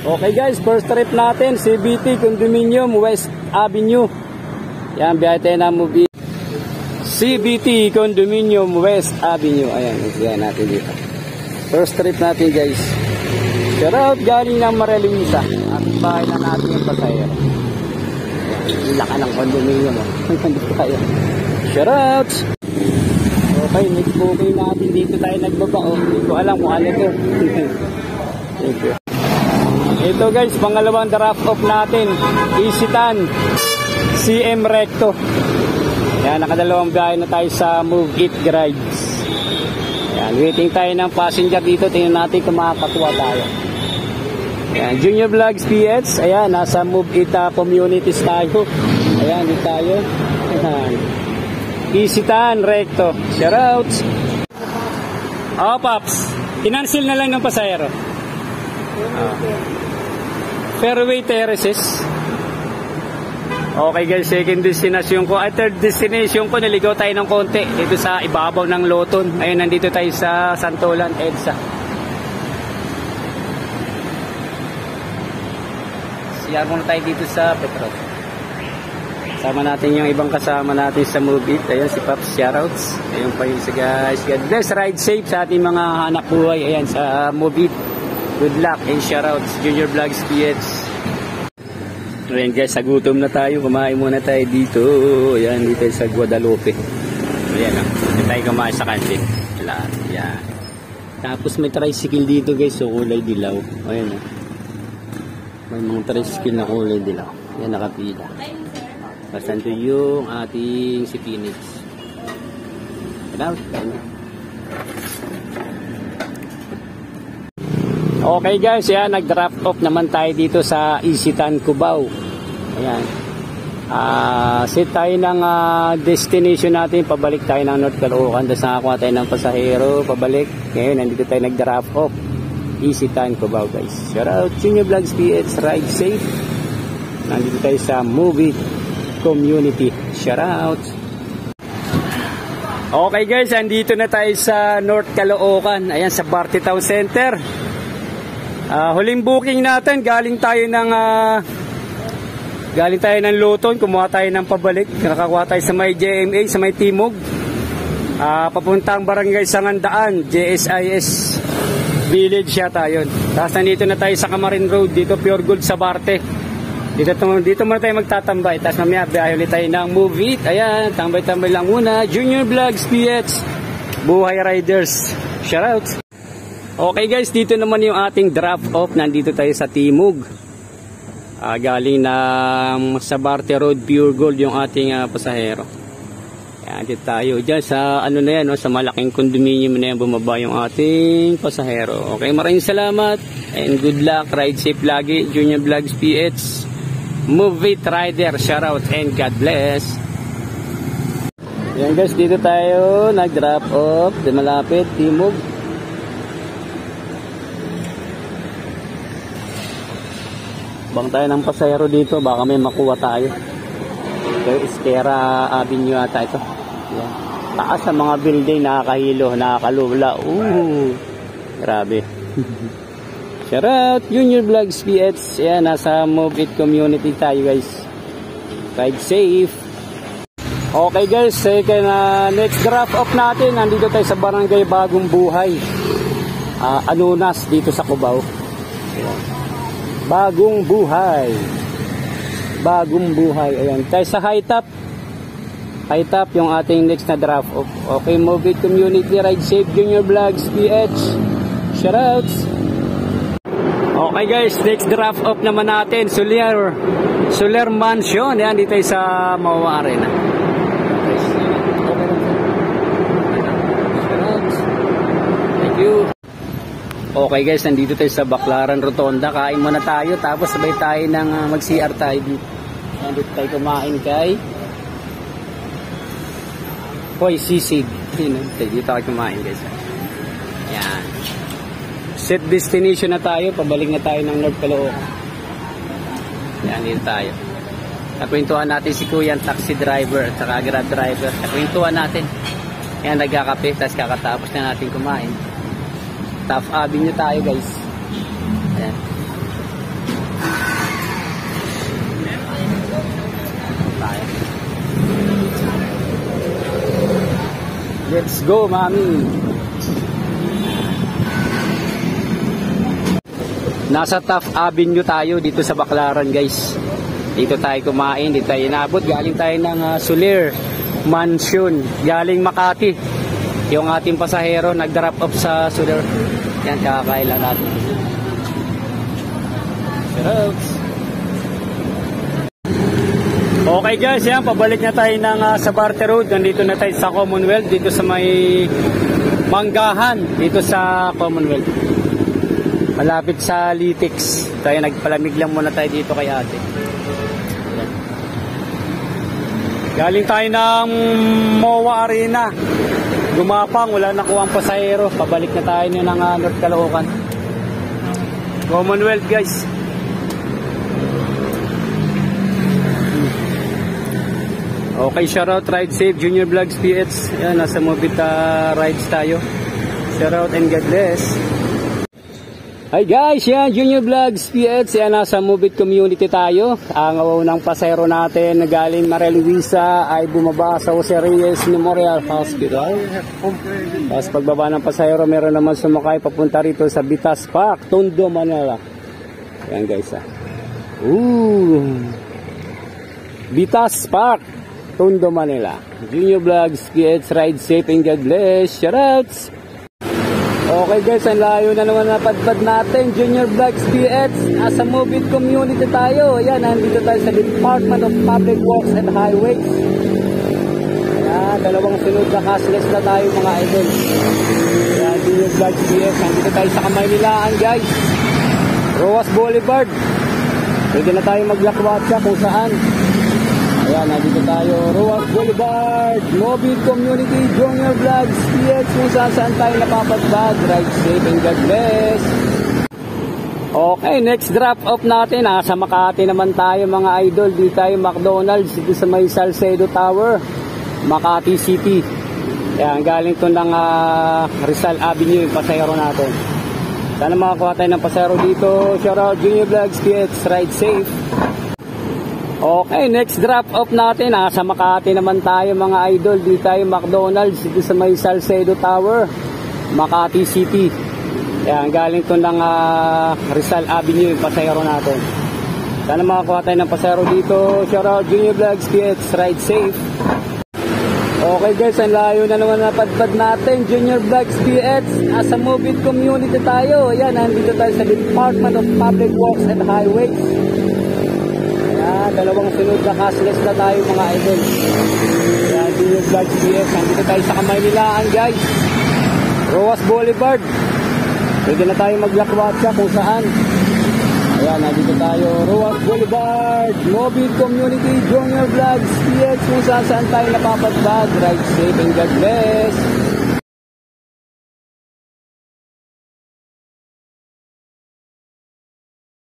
Okay guys, first trip natin, CBT Condominium West Avenue. Yan, biyahe tayo na movie. CBT Condominium West Avenue. Ayan, yan natin dito. First trip natin guys. Shout out galing ng Maria Luisa. At bahay na natin yung pasahero. Laka ng condominium. Shout out. Okay, next booking natin. Dito tayo nagbaba. Hindi ko alam kung ano ito. Thank you. Ito guys, pangalawang draft off natin. Isitan CM Recto. Yan, nakadalawang biyahe na tayo sa Move It Rides. Yan, waiting tayo ng passenger dito. Tingnan natin kung makakatuwa tayo. Yan, Junior Vlogs PH. Ayan, nasa Move It communities tayo. Ayan, dito tayo. Ayan. Isitan Recto. Shout out. Oh, Paps. Kinansil na lang ng pasahero. Fairway Terraces. Okay guys, second destination ko. At third destination ko, naligaw tayo ng konti dito sa ibabaw ng Loton. Ayun, nandito tayo sa Santolan, EDSA. Siyar muna tayo dito sa Petron. Sama natin yung ibang kasama natin sa Move It. Ayan, si Paps, shoutouts. Ayun pa yun sa guys. God bless, ride safe sa ating mga anak buhay. Ayan, sa Move It. Good luck and shoutouts, Junior Vlogs PH. Ayan guys, sa gutom na tayo. Kumain muna tayo dito. Ayan, dito sa Guadalupe. Ayan, dito tayo kumain sa kantin. Ayan. Tapos may tricycle dito guys, so kulay dilaw. Ayan, may mga tricycle na kulay dilaw. Ayan, nakapila. Pasan to yung ating si Phoenix. Ayan. Okay guys, yan, nag-draft off naman tayo dito sa Isitan, Cubao. Ayan. Set tayo ng destination natin. Pabalik tayo ng North Caloocan. Tapos nakakuha tayo ng pasahero. Pabalik. Ngayon, nandito tayo nag-draft off. Isitan, Cubao guys. Shout out, Junior Vlogs PH. Ride safe. Nandito tayo sa Movie Community. Shout out. Okay guys, andito na tayo sa North Caloocan. Ayan, sa Barte Town Center. Huling booking natin, galing tayo ng Loton, kumuha tayo ng pabalik, nakakuha tayo sa may JMA, sa may Timog, papuntang Barangay Sangandaan, JSIS Village yata yun. Tapos nandito na tayo sa Camarin Road, dito Pure Gold sa Barte. Dito muna tayo magtatambay, tapos mamaya biyahe ulit tayo ng Move It. Ayan, tambay-tambay lang muna. Junior Vlogs PH, Buhay Riders, shout out. Okay guys, dito naman yung ating draft off. Nandito tayo sa Timog. Galing ng sa Barte Road, Pure Gold yung ating pasahero. Yan, dito tayo. Diyan sa ano na yan, no? Sa malaking condominium na yan, bumaba yung ating pasahero. Okay, maraming salamat and good luck. Ride safe lagi. Junior Vlogs PH. Move It Rider. Shout out and God bless. Yan guys, dito tayo nag-draft off. Di malapit, Timog. Bang tayo ng pasahero dito, baka may makuha tayo. Ito, Esquera Avenue ata ito. Yan. Taas sa mga building, nakakahilo, nakakalula. Grabe. Shout out, Junior Vlogs PH. Yan, nasa Move It community tayo guys. Ride safe. Okay guys, next draft off natin. Nandito tayo sa Barangay Bagong Buhay. Anunas, dito sa Cubao. Yan. Bagong Buhay. Bagong Buhay. Ayan. Tayo sa High Top. High Top yung ating next na draft off. Okay, Move It community. Ride safe, Junior Vlogs PH. Shoutouts. Okay guys, next draft off naman natin. Soler Mansion. Ayan, dito tayo sa Mawa Arena. Thank you. Okay guys, nandito tayo sa Baclaran Rotonda. Kain muna tayo, tapos sabay tayo ng mag-CR tayo dito. Nandito tayo kumain kay Hoy Sisig. Dito tayo kumain guys. Yan. Set destination na tayo, pabalik na tayo ng North Caloocan. Yan, dito tayo. Nakwentuhan natin si Kuya, taxi driver at saka grab driver. Nakwentuhan natin. Yan, nagkakape, tapos kakatapos na natin kumain. Taft Avenue tayo guys. Ayan. Let's go, mami. Nasa Taft Avenue tayo dito sa Baclaran, guys. Dito tayo kumain, dito tayo inabot. Galing tayo ng Soler Mansion, galing Makati. Yung ating pasahero nag-drop off sa Soler. Yan, kakakain lang natin. Okay guys, yan, pabalik na tayo ng Sabarte Road. Nandito na tayo sa Commonwealth, dito sa may Manggahan, dito sa Commonwealth. Malapit sa Litex. Tayo nagpalamig lang muna tayo dito kay ate. Yan. Galing tayo ng MOA Arena. Gumapang, wala nakuha ang pasahero. Pabalik na tayo ng North Caloocan. Commonwealth guys. Okay, shoutout, ride safe, Junior Vlogs PH. Yan, nasa Movit rides tayo. Shoutout and God bless. Hi guys, yan, Junior Vlogs PH. Yan, nasa Movit community tayo. Ang unang pasahero natin na galing Maria Luisa ay bumaba sa Jose Reyes Memorial Hospital. Tapos pagbaba ng pasahero, meron naman sumakay papunta rito sa Vitas Park, Tondo, Manila. Yan guys, Vitas Park, Tondo, Manila. Junior Vlogs PH, ride safe and God bless. Shoutouts! Okay guys, ang layo na naman napadpad natin. Junior Vlogs PH, nasa Movit community tayo. Ayan, nandito tayo sa Department of Public Works and Highways. Ayan, dalawang sunod na cashless na tayo mga idol. Ayan, Junior Vlogs PH, nandito tayo sa Kamaynilaan guys. Roas Boulevard. Pwede na tayo maglakwatsa kung saan. Ayan, nandito tayo, Roas Boulevard, Movit Community, Junior Vlogs PH, kung saan tayo napapadbag. Ride safe and God bless. Okay, next drop off natin, sa Makati naman tayo mga idol. Dito tayo McDonald's, dito sa may Salcedo Tower, Makati City. Ayan, galing to ng Rizal Avenue yung pasahero natin. Sana makakuha tayo ng pasahero dito. Shoutout Junior Vlogs PH, ride safe. Okay, next drop off natin, sa Makati naman tayo mga idol. Dito tayo McDonald's, dito sa may Salcedo Tower, Makati City. Ayan, galing to ng Rizal Avenue yung pasahero natin. Sana makakuha tayo ng pasahero dito. Shoutout Junior Vlogs PH, ride safe. Okay guys, ang layo na naman napadpad natin. Junior Vlogs PH, nasa Movit community tayo. Ayan, nandito tayo sa Department of Public Works and Highways. Dalawang sunod na cashless na tayo mga idol. Ayan, Junior Vlogs PH, nandito tayo sa Kamaynilaan guys. Roas Boulevard. Pwede na tayo maglakwatsa kung saan. Ayan, nandito tayo, Roas Boulevard, Movit Community, Junior Vlogs PH, kung saan tayo napapadbag. Ride safe and God bless.